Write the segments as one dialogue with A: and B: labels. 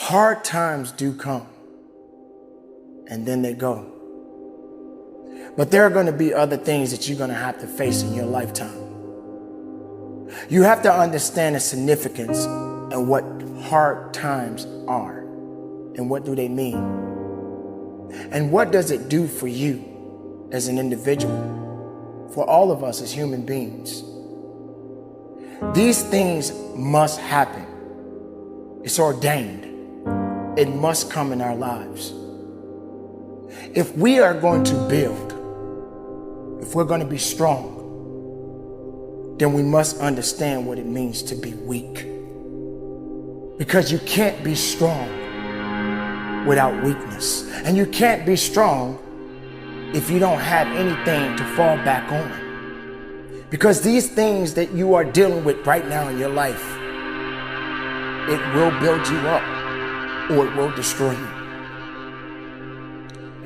A: Hard times do come, and then they go. But there are going to be other things that you're going to have to face in your lifetime. You have to understand the significance and what hard times are, and what do they mean, and what does it do for you as an individual, for all of us as human beings. These things must happen. It's ordained. It must come in our lives. If we are going to build, if we're going to be strong, then we must understand what it means to be weak. Because you can't be strong without weakness. And you can't be strong if you don't have anything to fall back on. Because these things that you are dealing with right now in your life, it will build you up or it will destroy you.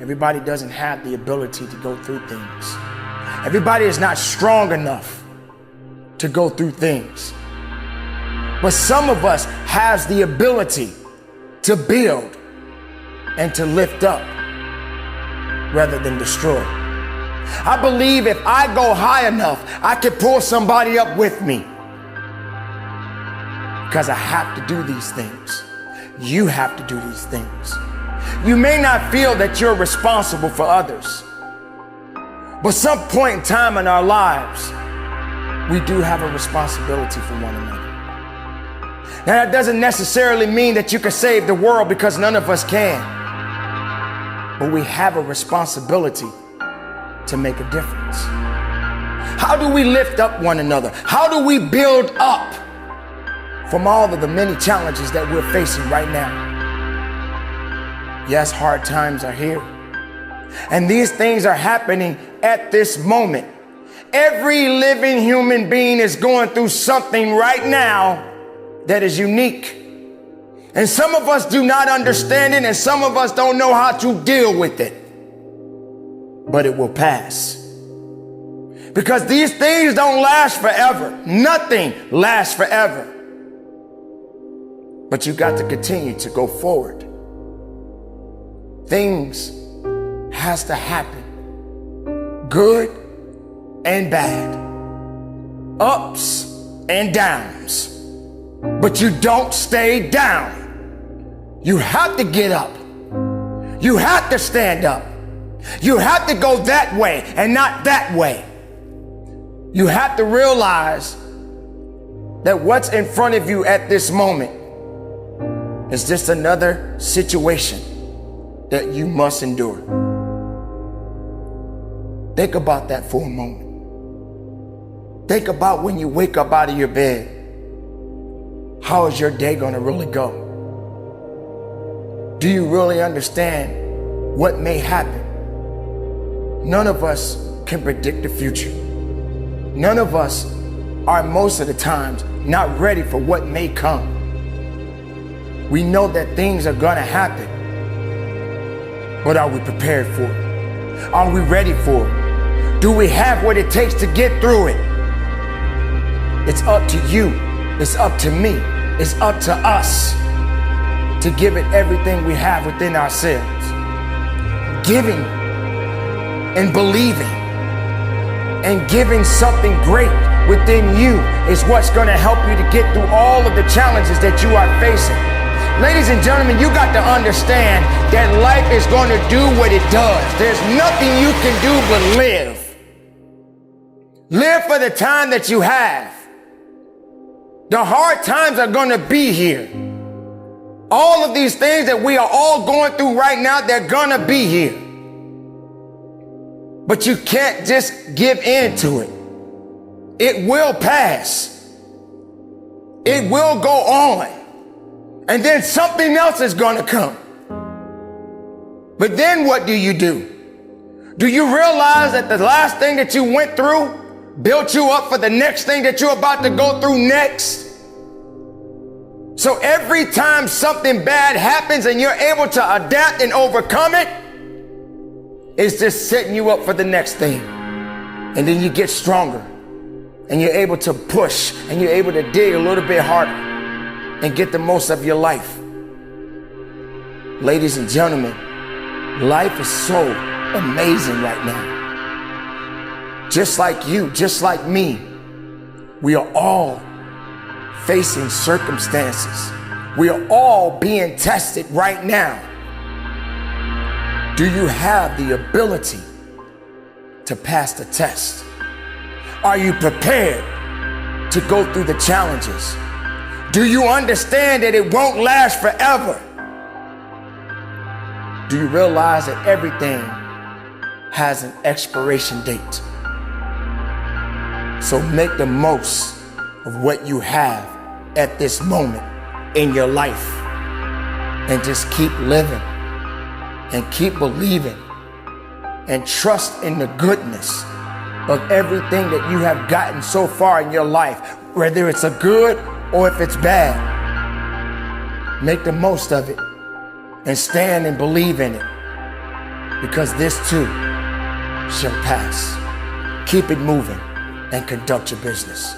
A: Everybody doesn't have the ability to go through things. Everybody is not strong enough to go through things. But some of us has the ability to build and to lift up rather than destroy. I believe if I go high enough, I can pull somebody up with me. Because I have to do these things. You have to do these things. You may not feel that you're responsible for others, but some point in time in our lives, we do have a responsibility for one another. Now, that doesn't necessarily mean that you can save the world, because none of us can. But we have a responsibility to make a difference. How do we lift up one another? How do we build up from all of the many challenges that we're facing right now? Yes, hard times are here. And these things are happening at this moment. Every living human being is going through something right now that is unique. And some of us do not understand it, and some of us don't know how to deal with it. But it will pass. Because these things don't last forever. Nothing lasts forever. But you got to continue to go forward. Things has to happen. Good and bad. Ups and downs. But you don't stay down. You have to get up. You have to stand up. You have to go that way and not that way. You have to realize that what's in front of you at this moment is just another situation that you must endure. Think about that for a moment. Think about when you wake up out of your bed. How is your day going to really go? Do you really understand what may happen? None of us can predict the future. None of us are most of the times not ready for what may come. We know that things are going to happen. But are we prepared for it? Are we ready for it? Do we have what it takes to get through it? It's up to you. It's up to me. It's up to us to give it everything we have within ourselves. Giving and believing and giving something great within you is what's going to help you to get through all of the challenges that you are facing. Ladies and gentlemen, you got to understand that life is going to do what it does. There's nothing you can do but live. Live for the time that you have. The hard times are going to be here. All of these things that we are all going through right now, they're going to be here. But you can't just give in to it. It will pass. It will go on. And then something else is going to come. But then what do you do? Do you realize that the last thing that you went through built you up for the next thing that you're about to go through next? So every time something bad happens and you're able to adapt and overcome it, it's just setting you up for the next thing. And then you get stronger and you're able to push and you're able to dig a little bit harder and get the most of your life. Ladies and gentlemen, life is so amazing right now. Just like you, just like me, we are all facing circumstances. We are all being tested right now. Do you have the ability to pass the test? Are you prepared to go through the challenges? Do you understand that it won't last forever? Do you realize that everything has an expiration date? So make the most of what you have at this moment in your life, and just keep living and keep believing and trust in the goodness of everything that you have gotten so far in your life, whether it's a good or if it's bad. Make the most of it and stand and believe in it, because this too shall pass. Keep it moving and conduct your business.